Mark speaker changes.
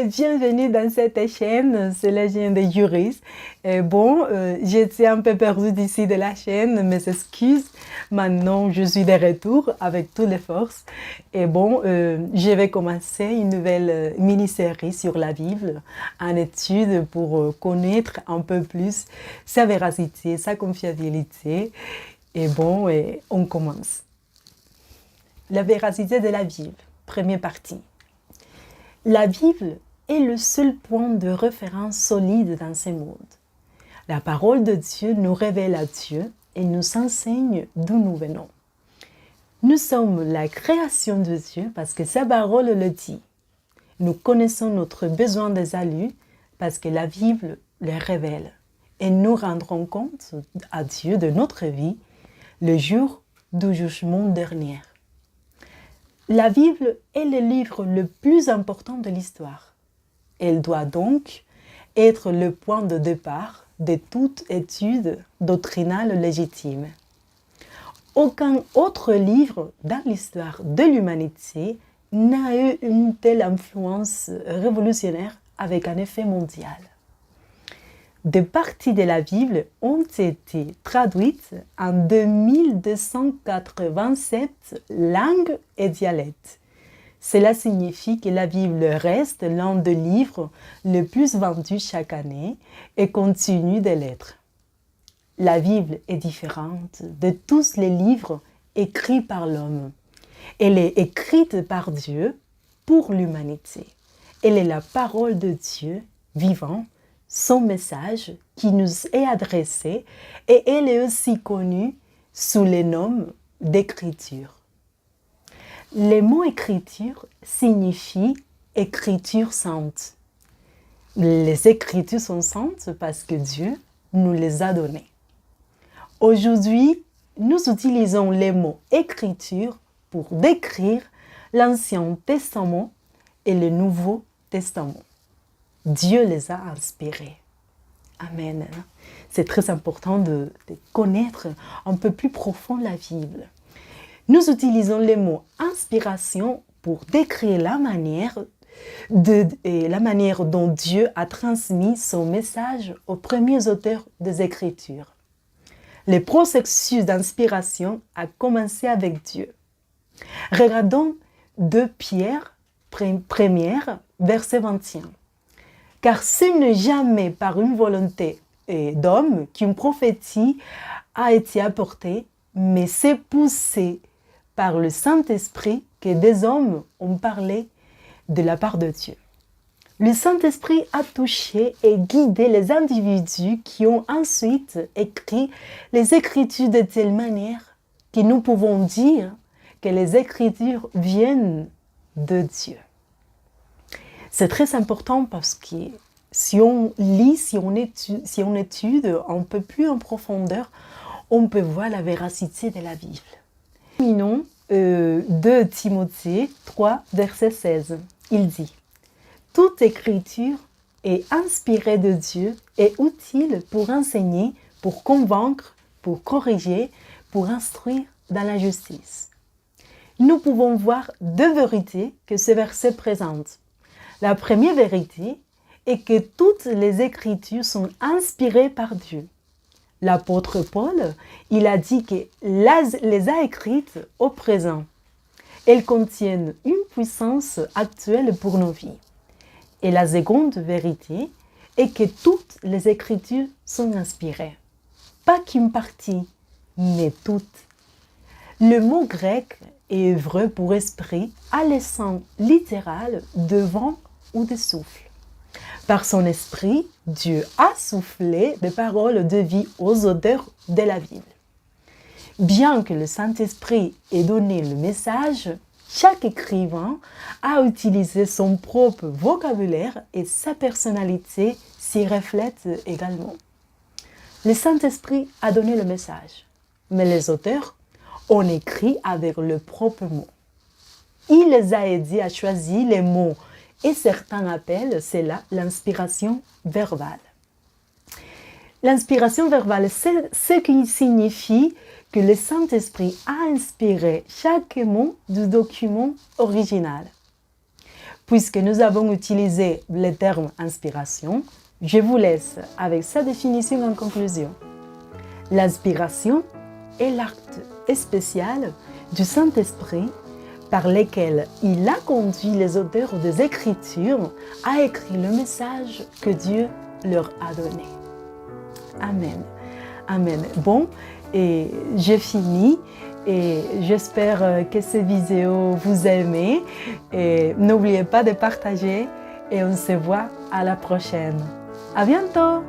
Speaker 1: bienvenue dans cette chaîne, c'est la chaîne des juristes. J'étais un peu perdue d'ici de la chaîne, mes excuses. Maintenant, je suis de retour avec toutes les forces. Je vais commencer une nouvelle mini-série sur la Bible, en étude pour connaître un peu plus sa véracité, sa confiabilité. On commence. La véracité de la Bible, première partie. La Bible est le seul point de référence solide dans ce monde. La parole de Dieu nous révèle à Dieu et nous enseigne d'où nous venons. Nous sommes la création de Dieu parce que sa parole le dit. Nous connaissons notre besoin de salut parce que la Bible le révèle. Et nous rendrons compte à Dieu de notre vie le jour du jugement dernier. La Bible est le livre le plus important de l'histoire. Elle doit donc être le point de départ de toute étude doctrinale légitime. Aucun autre livre dans l'histoire de l'humanité n'a eu une telle influence révolutionnaire avec un effet mondial. Des parties de la Bible ont été traduites en 2287 langues et dialectes. Cela signifie que la Bible reste l'un des livres les plus vendus chaque année et continue de l'être. La Bible est différente de tous les livres écrits par l'homme. Elle est écrite par Dieu pour l'humanité. Elle est la parole de Dieu vivant, son message qui nous est adressé, et elle est aussi connue sous le nom d'écriture. Le mot écriture signifie écriture sainte. Les écritures sont saintes parce que Dieu nous les a données. Aujourd'hui, nous utilisons le mot écriture pour décrire l'Ancien Testament et le Nouveau Testament. Dieu les a inspirés. Amen. C'est très important de connaître un peu plus profond la Bible. Nous utilisons le mot inspiration pour décrire la manière dont Dieu a transmis son message aux premiers auteurs des Écritures. Le processus d'inspiration a commencé avec Dieu. Regardons 2 Pierre, première, verset 21. Car ce n'est jamais par une volonté d'homme qu'une prophétie a été apportée, mais c'est poussé par le Saint-Esprit que des hommes ont parlé de la part de Dieu. Le Saint-Esprit a touché et guidé les individus qui ont ensuite écrit les Écritures de telle manière que nous pouvons dire que les Écritures viennent de Dieu. C'est très important parce que si on lit, si on étude un peu plus en profondeur, on peut voir la véracité de la Bible. Terminons 2 Timothée 3, verset 16. Il dit « Toute écriture est inspirée de Dieu et utile pour enseigner, pour convaincre, pour corriger, pour instruire dans la justice. » Nous pouvons voir 2 vérités que ce verset présente. La première vérité est que toutes les Écritures sont inspirées par Dieu. L'apôtre Paul, il a dit qu'il les a écrites au présent. Elles contiennent une puissance actuelle pour nos vies. Et la seconde vérité est que toutes les Écritures sont inspirées. Pas qu'une partie, mais toutes. Le mot grec est hébreu pour esprit a le sens littéral de vent ou de souffle. Par son esprit, Dieu a soufflé des paroles de vie aux auteurs de la Bible. Bien que le Saint-Esprit ait donné le message, chaque écrivain a utilisé son propre vocabulaire et sa personnalité s'y reflète également. Le Saint-Esprit a donné le message, mais les auteurs ont écrit avec leurs propres mots. Il les a aidés à choisir les mots et certains appellent cela l'inspiration verbale. L'inspiration verbale, c'est ce qui signifie que le Saint-Esprit a inspiré chaque mot du document original. Puisque nous avons utilisé le terme inspiration, je vous laisse avec sa définition en conclusion. L'inspiration est l'acte spécial du Saint-Esprit par lequel il a conduit les auteurs des Écritures à écrire le message que Dieu leur a donné. Amen. Amen. Bon, et j'ai fini et j'espère que cette vidéo vous a aimé. Et n'oubliez pas de partager et on se voit à la prochaine. À bientôt!